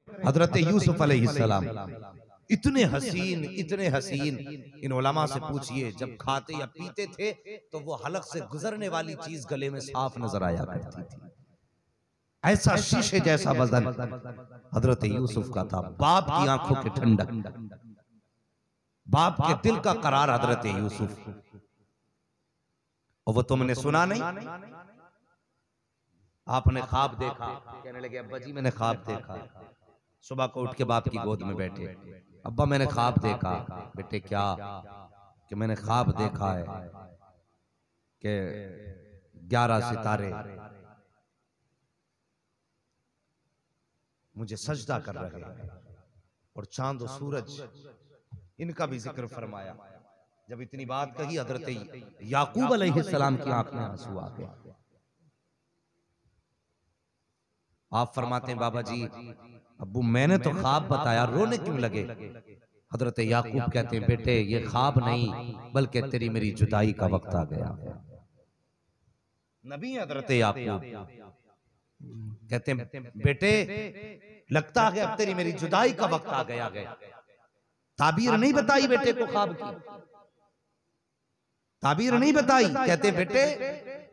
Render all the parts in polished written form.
हजरत यूसुफ अलैहिस्सलाम इतने हसीन, इतने हसीन। इन उलमा से पूछिए जब खाते या पीते थे तो वो हलक से गुजरने वाली चीज गले में साफ नजर आया करती थी। ऐसा शीशे जैसा वजन हजरत यूसुफ का था। बाप की आंखों की ठंडक, बाप के दिल का करार हजरत यूसुफ। और वो तुमने सुना नहीं, आपने ख्वाब देखा, कहने लगे अब्बा जी मैंने ख्वाब देखा। सुबह को उठ के बाप की गोद में बैठे, अब्बा मैंने ख्वाब देखा। बेटे क्या? कि मैंने ख्वाब देखा है कि 11 सितारे मुझे सजदा कर रहे हैं और चांद और सूरज, इनका भी जिक्र फरमाया। जब इतनी बात कही हजरत याकूब अलैहिस्सलाम की आंख में आंसू आ गए। आप फरमाते हैं बाबा जी अब्बू मैंने तो ख्वाब बताया, रोने क्यों लगे? हजरत याकूब कहते हैं बेटे ये ख्वाब नहीं बल्कि तेरी मेरी जुदाई का वक्त आ गया। नबी हजरत याकूब कहते हैं बेटे लगता है अब तेरी मेरी जुदाई का वक्त आ गया। ताबीर नहीं बताई बेटे को ख्वाब की, ताबीर नहीं बताई। कहते बेटे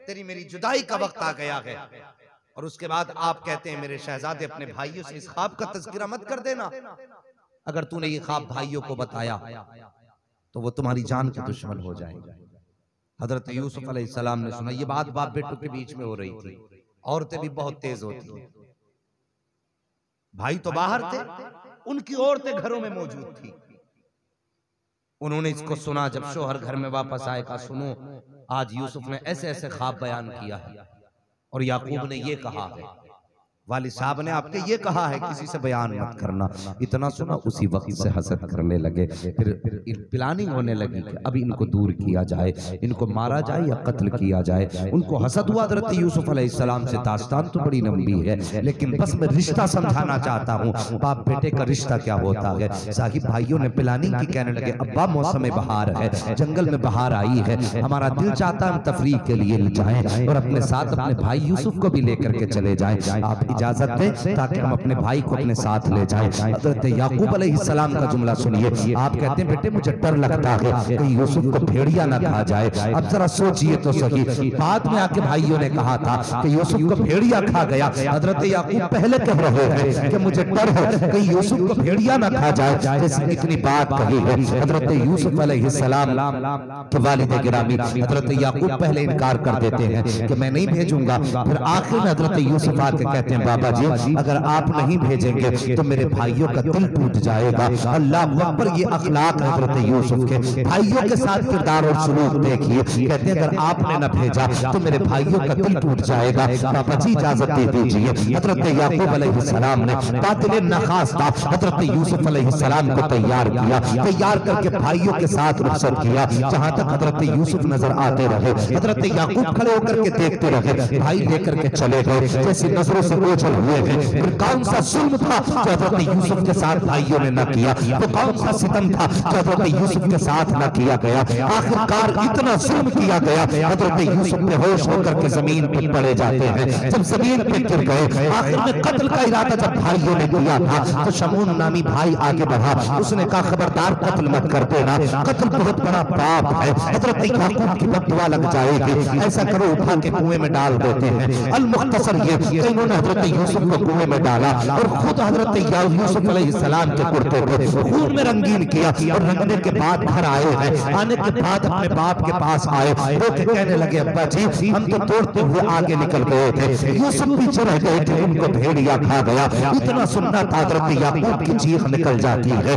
तेरी मेरी जुदाई का वक्त आ गया है। और उसके बाद आप कहते हैं मेरे शहजादे अपने भाइयों से इस ख्वाब का तज़किरा मत कर देना। अगर तूने ये ख्वाब भाइयों को बताया तो वो तुम्हारी जान के दुश्मन हो जाएंगे। हजरत यूसुफ अलैहिस्सलाम ने सुना। ये बात बाप बेटों के बीच में हो रही थी। औरतें भी बहुत तेज होती हैं। भाई तो बाहर थे, उनकी औरतें घरों में मौजूद थी। उन्होंने इसको सुना। जब शोहर घर में वापस आए, कहा सुनो आज यूसुफ ने ऐसे ऐसे ख्वाब बयान किया है और याकूब ने ये कहा है, वालिद साहब ने आपने ये कहा है किसी से बयान मत करना। इतना सुना उसी वक्त से हसद करने लगे। फिर प्लानिंग होने लगी कि अभी इनको दूर किया जाए, इनको मारा जाए या कत्ल किया जाए। उनको हसद हुआ हज़रत यूसुफ अलैहिस्सलाम से। दास्तान तो बड़ी लंबी है लेकिन बस मैं रिश्ता समझाना चाहता हूँ। बाप बेटे का रिश्ता क्या होता है। साहिब भाइयों ने प्लानिंग की, कहने लगे अब्बा मौसम बहार है, जंगल में बहार आई है, हमारा दिल चाहता है हम तफरीह के लिए जाएं और अपने साथ अपने भाई यूसुफ को भी लेकर के चले जाएं। आप इजाजत दें ताकि हम अपने भाई को अपने साथ ले जाएं। हज़रत याकूब अलैहिस्सलाम का जुमला सुनिए। आप कहते हैं बेटे मुझे डर लगता है कि यूसुफ को भेड़िया ना खा जाए। अब जरा सोचिए तो सही, बाद में आके भाइयों ने कहा था कि यूसुफ को भेड़िया खा गया। हज़रत याकूब पहले कह रहे हैं कि मुझे डर है कि यूसुफ को भेड़िया ना खा जाए। जैसे इतनी बात कही है हज़रत यूसुफ अलैहिस्सलाम के वालिद गिरामी हज़रत याकूब पहले इनकार कर देते हैं कि मैं नहीं भेजूंगा। फिर आखिर में हज़रत यूसुफ आके कहते हैं बाबा जी अगर आप नहीं भेजेंगे तो मेरे भाइयों का दिल टूट जाएगा। अल्लाह अकबर, ये अखलाक हज़रत यूसुफ के। भाइयों के साथ किरदार और सलूक देखिए। कहते हैं अगर आपने न भेजा तो मेरे भाइयों का दिल टूट जाएगा। बाबा जी इजाजत दे दीजिए। हज़रत याकूब अलैहिस्सलाम ने कातिल नखास्ता हज़रत यूसुफ अलैहिस्सलाम को तैयार किया। तैयार करके भाइयों के साथ रुखसत किया। जहां तक हज़रत यूसुफ नजर आते रहे, हज़रत याकूब खड़े होकर के देखते रहे। भाई लेकर के चले गए, जैसी नजरों से ओझल हुए हैं। फिर कौन सा जुल्म था जो हज़रत यूसुफ के साथ भाइयों ने न किया, तो कौन सा सितम था जो हज़रत यूसुफ के साथ न किया गया। आखिरकार इतना जुल्म किया गया, हज़रत यूसुफ बेहोश होकर के जमीन पर पड़े जाते हैं। जब जमीन पर गिर गए, आखिर में कत्ल का इरादा जब भाइयों ने किया था तो शमून नामी भाई आगे बढ़ा। उसने कहा खबरदार कत्ल मत कर देना, कत्ल बहुत बड़ा पाप है, हज़रत याकूब की बददुआ लग जाएगी। ऐसा करो उठा के कुएं में डाल देते हैं। अल मुख्तसर ये इन्होंने हज़रत यूसुफ को कुएं में डाला और खुद हज़रत यूसुफ अलैहिस्सलाम के कुर्ते को खून में रंगीन किया। और रंगने के बाद घर आए हैं। आने के बाद अपने बाप के पास आए, वो कहने लगे अब्बा जी हम तो दौड़ते हुए आगे निकल गए थे, यूसुफ पीछे रह गए थे, उनको भेड़िया खा गया। इतना सुनना था हज़रत याकूब की चीख निकल जाती है।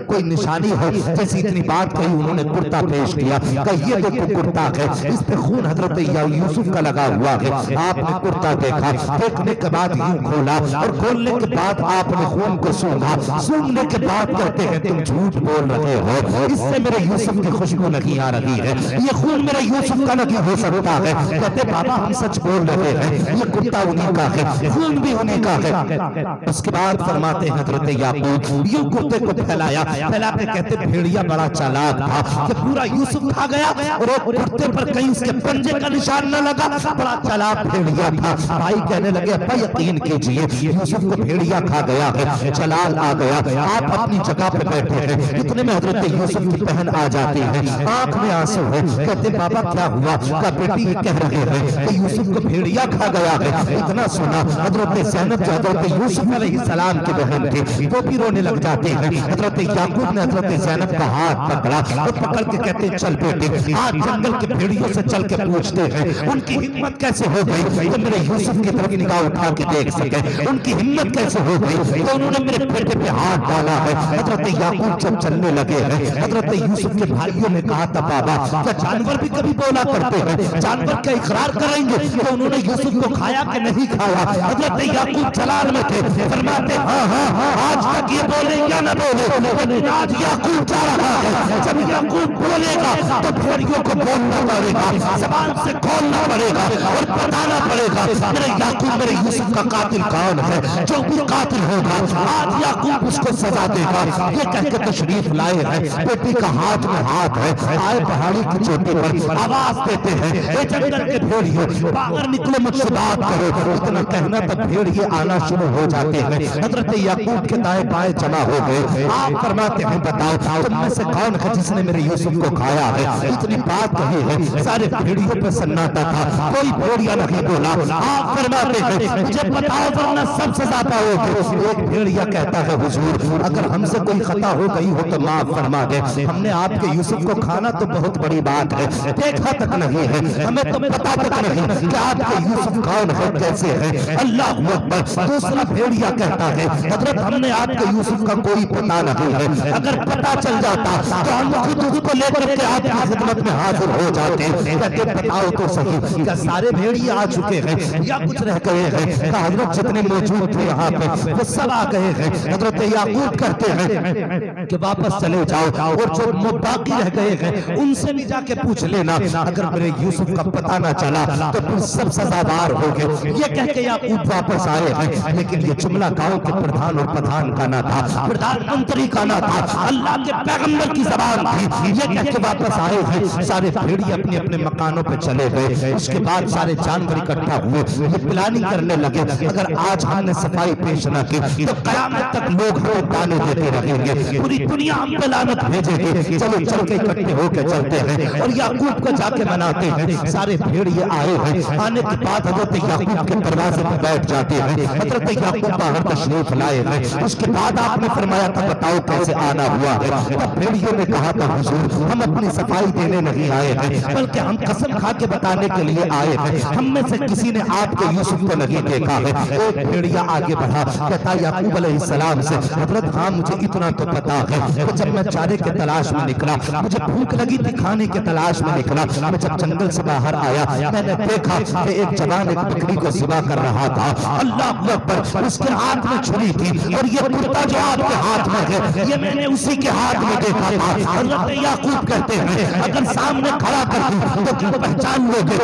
कोई निशानी है? जैसी इतनी बात कही उन्होंने कुर्ता पेश किया। ये देखो कुर्ता है, इस पे खून हज़रत यूसुफ का लगा हुआ है। आपने कुर्ता देखा, देखने के बाद यूं खोला और खोलने के बाद आपने खून को सूंघा। सूंघने के बाद कहते हैं तुम झूठ बोल रहे हो, इससे मेरे यूसुफ की खुशबू नहीं आ रही है, ये खून मेरे यूसुफ का नहीं हो सकता है। कहते बाबा हम सच बोल रहे हैं, ये कुत्ता उन्हीं का है, खून भी उन्हीं का है। उसके बाद फरमाते हैं हज़रत याकूब यूं कुत्ते को फैलाया, फैला के कहते भेड़िया बड़ा चालाक था कि पूरा यूसुफ खा गया और कुत्ते पर कहीं उसके पंजे का निशान न लगा। बड़ा चालाक भेड़िया था। भाई कहने लगे अब्बा यकीन कीजिए यूसुफ को भेड़िया खा गया है, जलाल आ गया, आप अपनी जगह पे बैठे हैं। इतने में हजरत यूसुफ की बहन आ जाती है, आंख में आंसू है, कहते बाबा क्या हुआ? का बेटी कह रहे हैं कि यूसुफ को भेड़िया खा गया है। इतना सुना हजरत ज़ैनब जो हजरत यूसुफ अलैहिस्सलाम की बहन थी वो भी रोने लग जाती है। हजरत याकूब ने हजरत ज़ैनब का हाथ पकड़ा और पकड़ के कहते चल बेटे आज जंगल के भेड़ियों से चल के पूछते हैं उनकी हिम्मत कैसे हो गई तो मेरे यूसुफ की तरफ निगाह उठा के देख सके, उनकी हिम्मत कैसे हो गई तो उन्होंने मेरे बेटे पे हाथ डाला है। हजरत याकूब जब चलने लगे हैं हजरत यूसुफ के भाइयों ने कहा था बाबा क्या जानवर भी कभी बोला करते हैं, जानवर क्या इकरार करेंगे तो उन्होंने यूसुफ को खाया कि नहीं खाया? हजरत याकूब जलाल में थे, फरमाते हाँ हाँ हाँ आज तक ये बोले या न बोले, आज याकूब जा रहा है, जब याकूब बोलेगा तो भेड़ियों को बोलना पड़ेगा, जबान से खोलना पड़ेगा और बताना पड़ेगा मेरे याकूब मेरे यूसुफ का कातिल कौन है। जो भी कातिल होगा आज याकूब उसको सजा देगा। ये कहकर तशरीफ लाए हैं, बेटी का हाथ में हाथ है, आए पहाड़ी की चोटी पर आवाज देते हैं ये जंगल के भेड़ियों बाहर निकलो मुझसे बात करो। इतना कहना तब भेड़िए आना शुरू हो जाते हैं। हजरत याकूब के दाएं बाएं जमा हो गए। आप फरमाते हैं बताओ तुम में से कौन है जिसने मेरे यूसुफ को खाया है? इतनी बात कही है सारे भेड़ियों पे सन्नाटा था, कोई भेड़िया नहीं बोला। आप फरमाते हैं मुझे बताओ वरना सब सजा पाओगे। एक भेड़िया कहता है हुजूर अगर हमसे कोई खता हो गई हो तो माफ फरमा दे, हमने आपके यूसुफ को खाना तो बहुत बड़ी बात है, देखा तक नहीं है, हमें तो पता तक नहीं कि आपके यूसुफ कौन है कैसे है। अल्लाह अकबर। दूसरा भेड़िया कहता है हजरत हमने आपके यूसुफ का कोई पता नहीं है, अगर पता चल जाता तो हम खुद उसको लेकर के आपकी खिदमत में हाजिर हो जाते। कहते बताओ तो सही क्या सारे भेड़िए आ चुके हैं या कुछ रह गए हैं? हजरत जितने मौजूद थे यहाँ पे वो सब आ गए हैं। हजरत याकूब कहते हैं कि वापस चले जाओ और जो बाकी रह गए हैं उनसे भी जाके पूछ लेना, अगर मेरे यूसुफ का पता ना चला तो फिर सब सजादार हो गए। ये कह के याकूब वापस आए हैं, लेकिन ये जुमला गांव के प्रधान और प्रधान का ना था, प्रधानमंत्री का ना था, अल्लाह के पैगंबर की जबान थी। ये कह के वापस आए हैं। सारे भेड़िए अपने अपने मकानों पे चले गए। उसके बाद सारे जानवर इकट्ठा हुए, ये प्लानिंग करने लगे अगर आज हमने सफाई पेश न की तो कयामत तक लोग हमें ताने देते रहेंगे, पूरी दुनिया हम पे लानत भेजेगी। चलो चल के इकट्ठे होकर चलते हैं और याकूब को जाके मनाते हैं। सारे भेड़िए आए हैं, आने के बाद हजरत याकूब के दरवाजे पर बैठ जाते हैं। हजरत याकूब बाहर तशरीफ लाए हैं। उसके बाद आपने फरमाया था बताओ कैसे आना हुआ है? तब भेड़ियों ने कहा था हुजूर हम अपनी सफाई देने नहीं आए हैं बल्कि हम कसम खा के बताने के लिए आए हैं, हम में से किसी ने आपके यूसुफ को नहीं देखा है। एक भेड़िया आगे बढ़ा कहता याकूब अलैहिस्सलाम से हजरत हाँ मुझे इतना तो पता है कि जब मैं चारे के तलाश में निकला, मुझे भूख लगी थी, खाने के तलाश में निकला, मैं जब जंगल से बाहर आया मैंने देखा कि एक जवान एक बकरी को ज़िबा कर रहा था। अल्लाह अकबर। उसके हाथ में छुरी थी और ये कुत्ता जो आपके हाथ में है ये मैंने उसी के हाथ में देखा था। हजरत याकूब कहते हैं अगर सामने खड़ा कर दूं तो क्यों पहचान लोगे?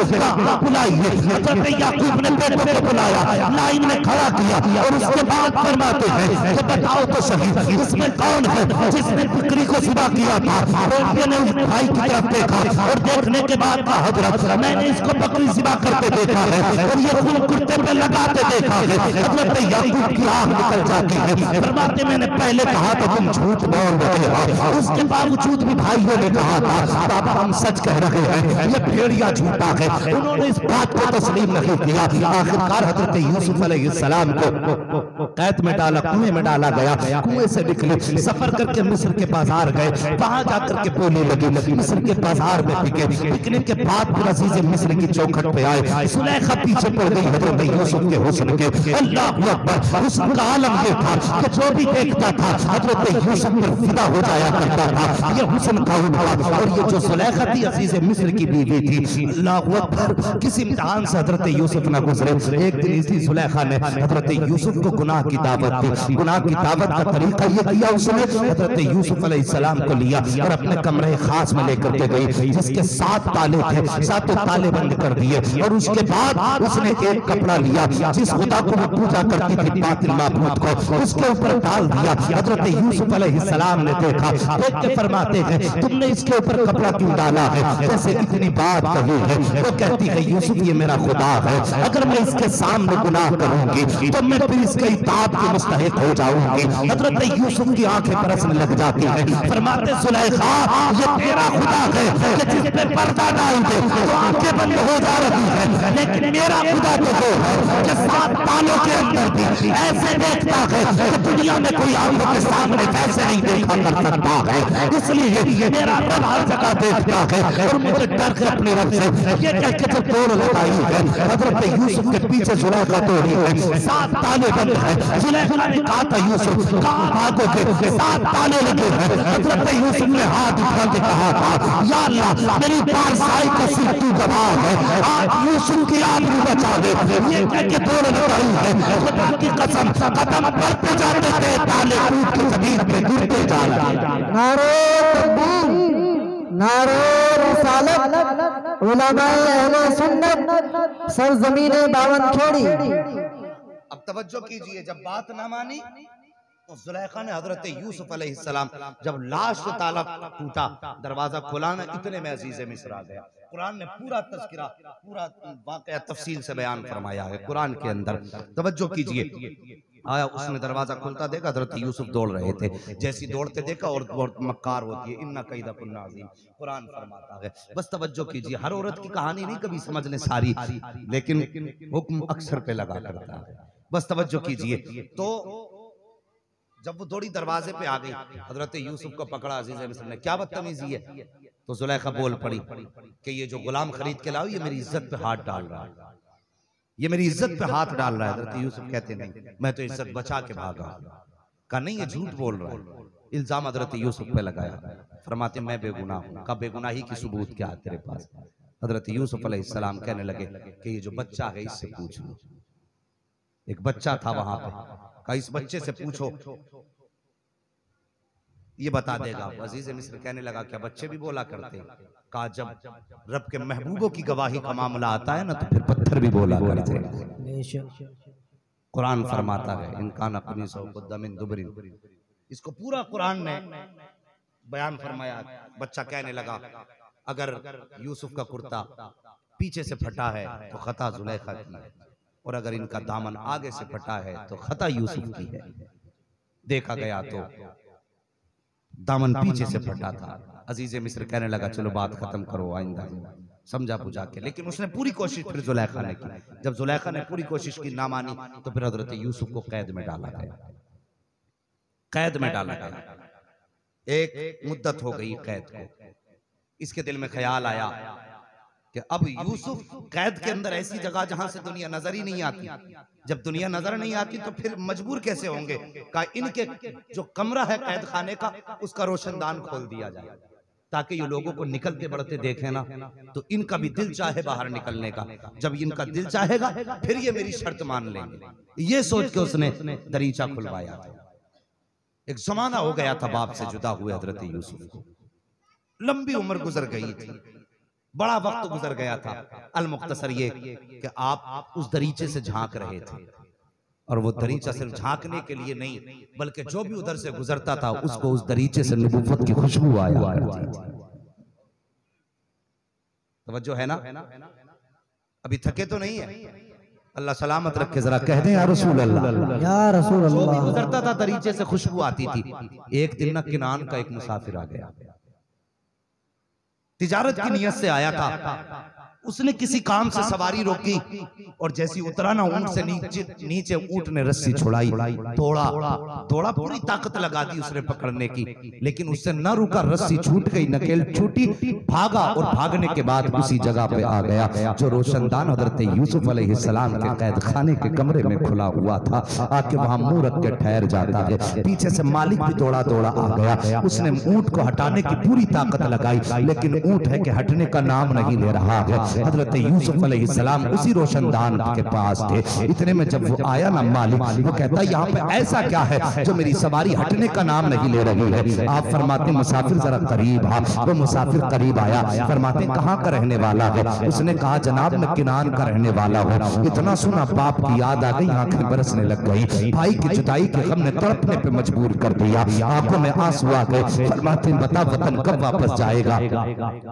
बुलाइए। हजरत याकूब ने बेटे को बुलाया, लाइन में खड़ा किया और उसके बाद फरमाते हैं कि बताओ तो सही इसमें कौन है जिसने बकरी को ज़िबा किया था? बेटे ने उस भाई की तरफ देखा और देखने के बाद कहा हजरत मैंने इसको बकरी ज़िबा करते देखा है और ये खून कुत्ते पे लगाते देखा है। हजरत याकूब की आंख निकल जाती है। फरमाते मैंने पहले कहा तो तुम झूठ बोल रहे हो, उसके बावजूद भी भाइयों ने कहा था बाबा हम सच कह रहे हैं, ये भेड़िया झूठा है। उन्होंने इस बात को तस्लीम नहीं किया। आखिरकार हजरत यूसुफ अलैहिस्सलाम को कैद में डाला, कुएं में डाला गया। कुएं से निकले, सफर करके मिस्र के बाजार गए, वहां जाकर के बोली लगी, मिस्र के बाजार में बिके। बिकने के बाद फिर अजीज मिस्र की चौखट पे आए, सुलेखा पीछे पड़ गई हजरत यूसुफ के हुस्न के। अल्लाह अकबर। हुस्न का आलम ये था कि जो भी देखता था हजरत यूसुफ पर फिदा हो जाया करता था। ये हुस्न का था और ये जो सुलेखा थी अजीज मिस्र की बीवी थी। अल्लाह अकबर। किसी इम्तिहान से हजरत यूसुफ न गुजरे। एक दिन इसी सुलेखा ने हजरत यूसुफ को गुनाह की दावत दी। गुनाह की दावत का तरीका ये किया उसने हजरत यूसुफ अलैहिस्सलाम को लिया और अपने कमरे खास में लेकर के गई जिसके 7 ताले थे, 7 ताले बंद कर दिए और उसके बाद उसने एक कपड़ा लिया जिस खुदा को वो पूजा करती थी बातिल माबूद को, उसके ऊपर डाल दिया। हजरत यूसुफ अलैहिस्सलाम ने देखा, देख के फरमाते हैं तुमने इसके ऊपर कपड़ा क्यों डाला है? जैसे इतनी बात कही है वो कहती है यूसुफ ये मेरा खुदा है, अगर अगर मैं इसके सामने गुनाह करूंगी तो मैं फिर इसके इताअत के मुस्तहिक हो जाऊंगी। हजरत यूसुफ की आंखें बरसने लग जाती हैं। फरमाते सुलेखा ये तेरा खुदा है कि जिस पे पर्दा डाल दे तो आंखें बंद हो जा रही है, लेकिन मेरा खुदा तो वो है कि 7 तालों के अंदर भी ऐसे देखता है कि दुनिया में कोई आंखों के सामने वैसे नहीं देखा कर सकता है। इसलिए मेरा रब हर जगह देखता है और मुझे डर है अपने रब से। ये कह के जब दौड़ लगाई है हजरत यूसुफ के पीछे जुलेखा दौड़ी है, 7 ताले बंद है। जुलेखा ने कहा था यूसुफ कहां भागोगे, 7 ताले लगे हैं। हजरत यूसुफ ने हाथ उठा के कहा था या अल्लाह मेरी पारसाई का सिर्फ तू गवाह है, आज यूसुफ की आबरू बचा दे। ये कह के दौड़ लगाई है, खुदा की कसम कदम बढ़ते जाते थे ताले टूट के जमीन पे गिरते जा रहे। नारे तकबीर, नारे रिसालत, उलमाए अहले सुन्नत, सरजमीन बावनखेड़ी। अब तवज्जो कीजिए, जब बात ना मानी तो जुलेखा ने हजरत यूसुफ अलैहिस्सलाम जब लाश से ताला टूटा, दरवाजा खुला ना, इतने में अजीज़े मिस्र आ गया। कुरान ने पूरा तज़किरा, पूरा वाक़या तफसील से बयान फरमाया है कुरान के अंदर। तवज्जो कीजिए, आया उसने दरवाजा खुलता देखा, हजरत यूसुफ दौड़ रहे थे, जैसी दौड़ते देखा और बहुत मक्कार होती है, इन्ना कैदा कुन्ना अज़ीम, कुरान फरमाता है। बस तवज्जो कीजिए, हर औरत की कहानी नहीं कभी समझ ले सारी, लेकिन हुक्म अक्सर पे लगा करता है। बस तवज्जो कीजिए, तो जब वो दौड़ी दरवाजे पे आ गई, हजरत यूसुफ को पकड़ा अजीज़े मिस्र ने, क्या बदतमीजी है। तो जुलेखा बोल पड़ी कि ये जो गुलाम खरीद के लाओ ये मेरी इज्जत पे हाथ डाल रहा है, ये मेरी इज्जत पे हाथ डाल रहा है। हजरत यूसुफ कहते नहीं, मैं तो इज्जत बचा के भागा। कहा नहीं ये झूठ बोल रहा है। इल्जाम हजरत यूसुफ पे लगाया। फरमाते मैं बेगुनाह हूँ। का बेगुनाही की सबूत क्या है तेरे पास। हजरत यूसुफ अलैहिस्सलाम कहने लगे कि ये जो बच्चा है इससे पूछ लो। एक बच्चा था वहां पे, कहा इस बच्चे से पूछो ये बता देगा। अजीज़े मिस्र कहने लगा क्या बच्चे भी बोला करते। कहा जब रब के महबूबों की गवाही का मामला आता है ना तो फिर पत्थर भी बोला करते। कुरान फरमाता है इनकान अपनी सौदमिन दुबरिन, इसको पूरा कुरान ने बयान फरमाया। बच्चा कहने लगा अगर यूसुफ का कुर्ता पीछे से फटा है तो खता जुलेखा की है, और अगर इनका दामन आगे से फटा है तो खता यूसुफ की है। देखा गया तो दामन पीछे से फटा था। अजीज़े मिस्र कहने लगा चलो बात खत्म करो, आइंदा समझा बुझा के। लेकिन उसने पूरी कोशिश फिर जुलेखा ने की। जब जुलेखा ने पूरी कोशिश की ना मानी तो फिर हजरत यूसुफ को कैद में डाला गया। कैद में डाला गया, एक मुद्दत हो गई कैद को। इसके दिल में ख्याल आया कि अब यूसुफ कैद के अंदर ऐसी जगह जहां से दुनिया नजर ही नहीं आती। जब दुनिया नजर नहीं आती तो फिर मजबूर कैसे होंगे। कहा इनके जो कमरा है कैद खाने का उसका रोशनदान खोल दिया जाए ताकि ये लोगों को निकलते बढ़ते देखे ना तो इनका भी दिल चाहे बाहर निकलने का। जब इनका दिल चाहेगा फिर ये मेरी शर्त मान लेंगे। ये सोच के उसने दरीचा खुलवाया। एक जमाना हो गया था बाप से जुदा हुए हजरत यूसुफ को। लंबी उम्र गुजर गई थी, बड़ा वक्त गुजर गया था। अल मुख्तसर ये कि आप उस दरीचे से झांक रहे थे, और वो दरीचा सिर्फ झांकने के लिए नहीं बल्कि जो भी उधर से गुजरता था उसको उस दरीचे से नबूवत की खुशबू आया। तवज्जो है ना। अभी थके तो नहीं है। अल्लाह सलामत रखे। जरा कह दें या रसूल अल्लाह, या रसूल अल्लाह। जो भी गुजरता था दरीचे से खुशबू आती थी। एक दिन ना किनान का एक मुसाफिर आ गया, तिजारत की नियत से आया था। उसने किसी काम से सवारी रोकी और जैसी उतरा ना ऊंट से नीचे ऊंट ने रस्सी छुड़ाई, दौड़ा पूरी ताकत लगा दी उसने पकड़ने की, लेकिन उससे न रुका, रस्सी छूट गई, नकेल छूटी, भागा और भागने के बाद उसी जगह पे आ गया जो रोशनदान हजरत यूसुफ अलैहिस्सलाम के कैद खाने के कमरे में खुला हुआ था। आके वहां मुंह रख के ठहर जाता है। पीछे से मालिक भी दौड़ा दौड़ा आ गया। उसने ऊंट को हटाने की पूरी ताकत लगाई, लेकिन ऊंट है कि हटने का नाम नहीं ले रहा है। हजरत यूसुफ अलैहिस्सलाम उसी रोशनदान के पास थे। इतने में जब वो आया ना मालिक, वो कहता यहाँ पे ऐसा क्या है जो मेरी सवारी हटने का नाम नहीं ले रही है। आप फरमाते मुसाफिर जरा करीब आ। वो मुसाफिर करीब आया। फरमाते कहाँ का रहने वाला है। उसने कहा जनाब मैं किनान का रहने वाला हूँ। इतना सुना बाप की याद आ गई, आंखें बरसने लग गई। भाई की जुदाई के गम ने तड़पने पे मजबूर कर दिया। आंखों में आंसू आ गए। फरमाते बता वतन कब वापस जाएगा,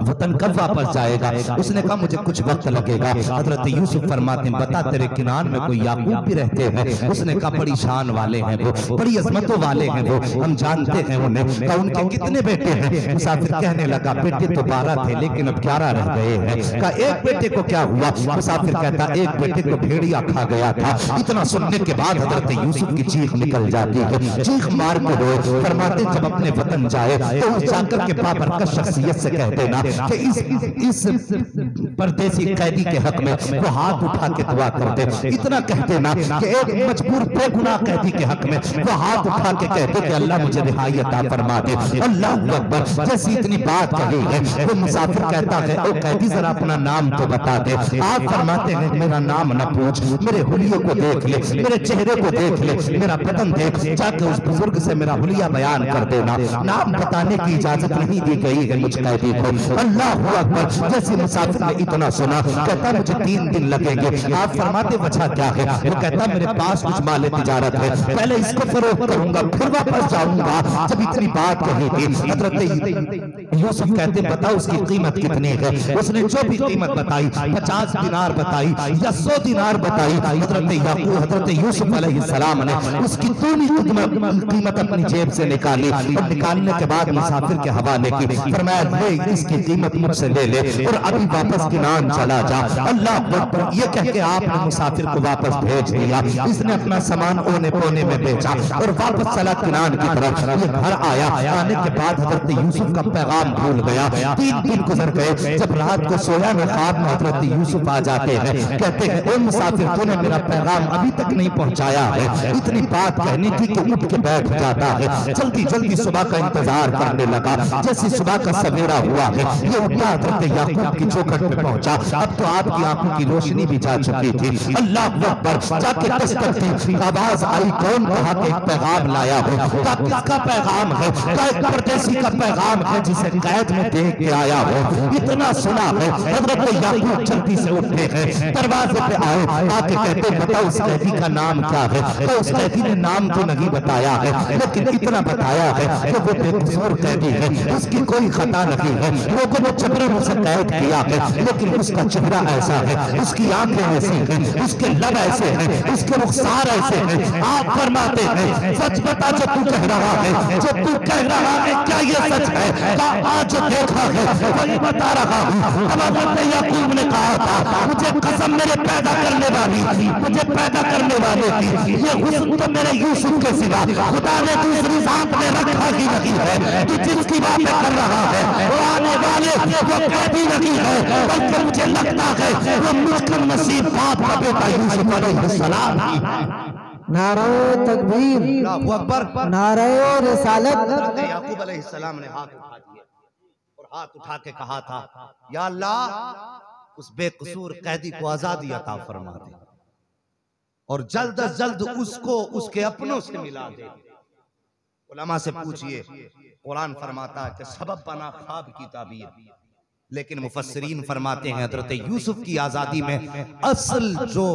वतन कब वापस जाएगा। उसने कहा मुझे कुछ वक्त लगेगा। हजरत यूसुफ फरमाते हैं बता तेरे किनान में कोई याकूब भी रहते हैं? उसने कहा बड़ी शान वाले हैं वो, बड़ी अजमतों वाले हैं वो, हम जानते हैं उन्हें। कहा उनके कितने बेटे हैं? मुसाफिर कहने लगा बेटे तो 12 थे लेकिन अब 11 रह गए हैं। कहा एक बेटे को क्या हुआ? मुसाफिर कहता एक बेटे को भेड़िया खा गया था। इतना सुनने के बाद हजरत यूसुफ की चीख निकल जाती है, चीख मार के रोए। फरमाते जब अपने वतन जाए तो उस जाकर के बाबरकत शख्सियत से कह देना कि इस परदेसी कैदी के हक में वो हाथ उठा के दुआ कर दे। इतना कह देना कि एक मजबूर बेगुनाह कैदी के हक में वो हाथ उठा के कहते कि अल्लाह मुझे रिहाई अता फरमा दे। अल्लाह अकबर। जैसी इतनी बात कही है वो मुसाफिर कहता है ओ कैदी जरा अपना नाम तो बता दे। आप फरमाते हैं मेरा नाम न पूछ, मेरे हुलिये को देख ले, मेरे चेहरे को देख ले, मेरा बदन देख, जाके उस बुजुर्ग से मेरा हुलिया बयान कर देना। नाम बताने की इजाजत नहीं दी गई है मुझ कैदी को। अल्लाह अकबर। जैसे मुसाफिर ने इतना सुना कहता मुझे 3 दिन लगेंगे। आप फरमाते वजह क्या है? वो कहता मेरे पास कुछ माल तिजारत है, पहले इसको फरोख्त करूंगा फिर वापस जाऊंगा। जब इतनी बात कही थी हजरत यूसुफ कहते बताओ उसकी कीमत कितनी है? उसने जो भी कीमत बताई 50 दिनार बताई या 100 दिनार बताई। हजरत यूसुफ अलैहिस्सलाम ने उसकी पूरी कीमत अपनी जेब से निकाली और निकालने के बाद मुसाफिर के हवाले की। फरमाया ले इसकी कीमत मुझसे ले ले और अभी वापस किनान चला जा। अल्लाह अकबर। ये कह के आपने मुसाफिर को वापस भेज दिया। इसने अपना सामान ओने पोने में बेचा और वापस चला किनान की तरफ। ये घर आया, आने के बाद हजरत यूसुफ का पैगाम भूल गया। 3 दिन गुजर गए। जब रात को सोया में ख्वाब में हजरत यूसुफ आ जाते हैं, कहते हैं ओ मुसाफिर तूने मेरा पैगाम अभी तक नहीं पहुंचाया है। इतनी बात कहने की कि उठ के बैठ जाता है। जल्दी जल्दी सुबह का इंतजार करने लगा। जैसे सुबह का सवेरा हुआ है ये उठा हजरत याकूब की चौखट पे पहुंचा। अब तो आपकी आंखों की रोशनी भी जा चुकी थी। अल्लाह अकबर। जाके दस्तक दी, आवाज आई कौन? कहा कि एक पैगाम लाया हो। कहा किसका पैगाम है? कहा एक परदेसी का पैगाम है जिसे कैद में देख के आया हो। इतना सुना है हजरत याकूब जल्दी से उठते हैं, दरवाजे पे आए, आके कहते बताओ उस कैदी का नाम क्या है? तो उस कैदी ने नाम तो नहीं बताया है लेकिन इतना बताया है कि वो बेकसूर कैदी है, उसकी कोई खता नहीं है। लोगों ने जबरन उसे कैद किया है लेकिन उसका चेहरा ऐसा है, उसकी आंखें ऐसी हैं, उसके लब ऐसे हैं, उसके रुखसार ऐसे हैं। आप फरमाते हैं सच बता जो तू कह रहा है, जो तू कह रहा है क्या ये सच है? आज देखा है वही बता रहा हूँ। अब हजरत याकूब ने कहा था मुझे कसम मेरे पैदा करने वाली, मुझे पैदा करने वाले की ये हुस्न तो मेरे यूसुफ के सिवा खुदा ने दूसरी जात में रखा ही नहीं है। तू जिसकी बातें कर रहा है वो आने वाले वो कैदी नहीं है, बल्कि मुझे लगता है वो मुश्किल नसीब बाप का बेटा यूसुफ अलैहिस्सलाम ही। नारे तकबीर, अल्लाहू अकबर। नारे रिसालत। याकूब अलैहिस्सलाम ने हाथ उठा दिए और हाथ उठा के कहा था या अल्लाह उस बेकसूर कैदी को आजादी अता फरमा दे और जल्द अज जल्द उसको उसके अपनों से मिला दे। उलमा से पूछिए, कुरान फरमाता है कि सबब बना ख्वाब की ताबीर, लेकिन मुफस्सिरीन फरमाते हैं हजरत यूसुफ की आजादी में असल जो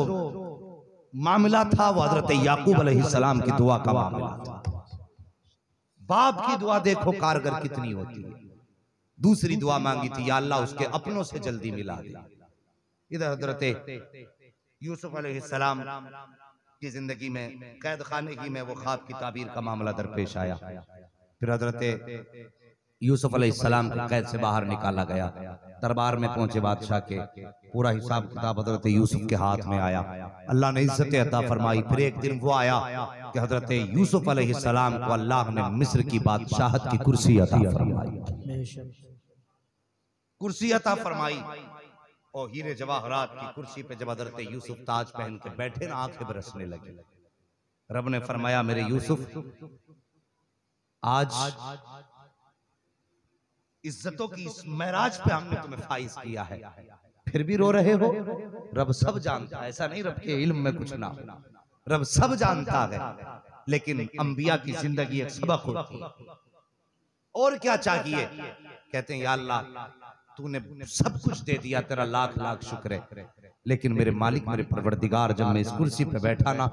मामला था वो हजरत याकूब अलैहिस्सलाम की दुआ का मामला था। बाप की दुआ देखो कारगर कितनी होती है। दूसरी दुआ मांगी थी या अल्लाह उसके अपनों से जल्दी मिला दे। इधर हजरत यूसुफ अलैहिस्सलाम की जिंदगी में कैद खाने की में वो ख्वाब की ताबीर का मामला दरपेश आया। फिर हजरत यूसुफ अलैहिस्सलाम को कैद से बाहर निकाला गया। दरबार में पहुंचे बादशाह के, पूरा हिसाब किताब हजरत यूसुफ के हाथ में आया। अल्लाह ने इज्जत अता फरमाई। फिर एक दिन वो आया कि हजरत यूसुफ अलैहिस्सलाम को अल्लाह ने मिस्र की बादशाहत की कुर्सी अता फरमाई, कुर्सी अता फरमाई। और हीरे जवाहरात की कुर्सी पे जब हजरत यूसुफ ताज पहन के बैठे ना आंखें बरसने लगी। रब ने फरमाया मेरे यूसुफ आज इज्जतों की इस महराज पे हमने तुम्हें फाइज किया है, फिर भी रो रहे हो। रब सब जानता है, ऐसा नहीं रब के इल्म में कुछ ना हो, रब सब जानता है। लेकिन अंबिया की जिंदगी एक सबक होती है। और क्या चाहिए? कहते हैं या अल्लाह तूने सब कुछ दे दिया, तेरा लाख लाख शुक्र है, लेकिन मेरे मालिक मेरे परवरदिगार जब मैं इस कुर्सी पे बैठा ना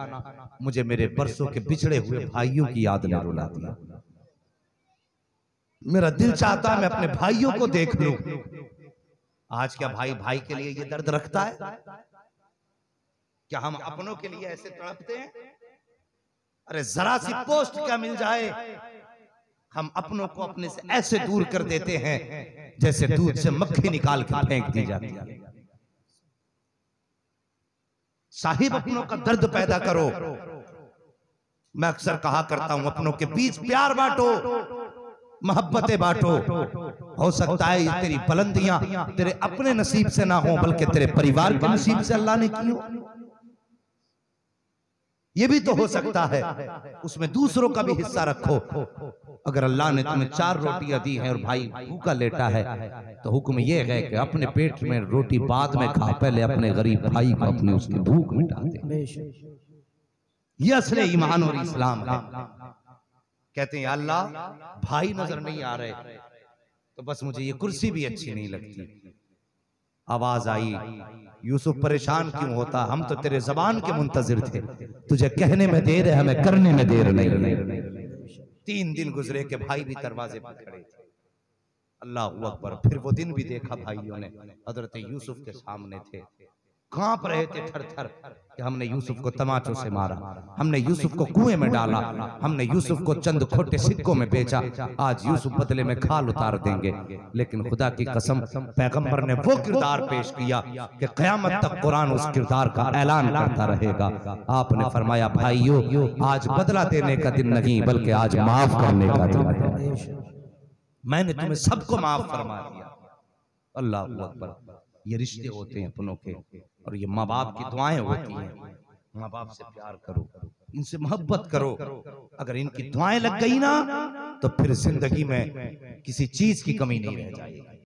मुझे मेरे बरसों के बिछड़े हुए भाइयों की याद ने रुला दिया। मेरा दिल चाहता मैं अपने भाइयों को देख लूं। आज क्या भाई भाई के लिए ये दर्द रखता है? क्या हम अपनों के लिए ऐसे तड़पते हैं? अरे जरा सी पोस्ट क्या मिल जाए, हम अपनों को अपने से ऐसे दूर कर देते हैं जैसे दूध से मक्खी निकाल के फेंक दी जाती है। साहिब अपनों का दर्द पैदा करो। मैं अक्सर कहा करता हूं, अपनों के बीच प्यार बांटो, मोहब्बतें बांटो। हो सकता है ये तेरी बुलंदियां तेरे अपने नसीब से ना हो, बल्कि तेरे परिवार के नसीब से अल्लाह ने की हो। ये भी तो हो सकता है, उसमें दूसरों का भी हिस्सा रखो। अगर अल्लाह ने तुम्हें 4 रोटियां दी हैं और भाई भूखा लेटा है, तो हुक्म यह है कि अपने पेट में रोटी बाद में खा, पहले अपने गरीब भाई को अपनी उसकी भूख मिटा दे। ये असली ईमान और इस्लाम है। कहते हैं अल्लाह भाई नजर नहीं आ रहे, तो बस मुझे ये कुर्सी भी अच्छी नहीं लगती। आवाज आई, यूसुफ परेशान क्यों होता, हम तो तेरे जबान के मुंतजिर थे, तुझे कहने में देर है, हमें करने में देर नहीं। 3 दिन गुजरे के भाई भी दरवाजे पर खड़े थे। अल्लाह अकबर। फिर वो दिन भी देखा भाइयों ने, हजरत यूसुफ के सामने थे, कांप रहे थे थर थर कि हमने यूसुफ को तमाचों से मारा, हमने यूसुफ को कुएं में डाला, हमने यूसुफ को चंद खोटे सिक्कों में बेचा, आज यूसुफ बदले में खाल उतार देंगे। लेकिन खुदा की कसम, पैगंबर ने वो किरदार पेश किया कि क़यामत तक कुरान उस किरदार का ऐलान करता रहेगा। आपने फरमाया, भाइयों आज बदला देने का दिन नहीं, बल्कि आज माफ करने का दिन है। मैंने तुम्हें सबको माफ फरमा दिया। अल्लाह अकबर। ये रिश्ते होते हैं अपनों के, और ये माँ बाप की दुआएं होती हैं। माँ बाप से प्यार करो, इनसे मोहब्बत करो। अगर इनकी दुआएं लग गई ना, तो फिर जिंदगी में किसी चीज की कमी नहीं रह जाएगी।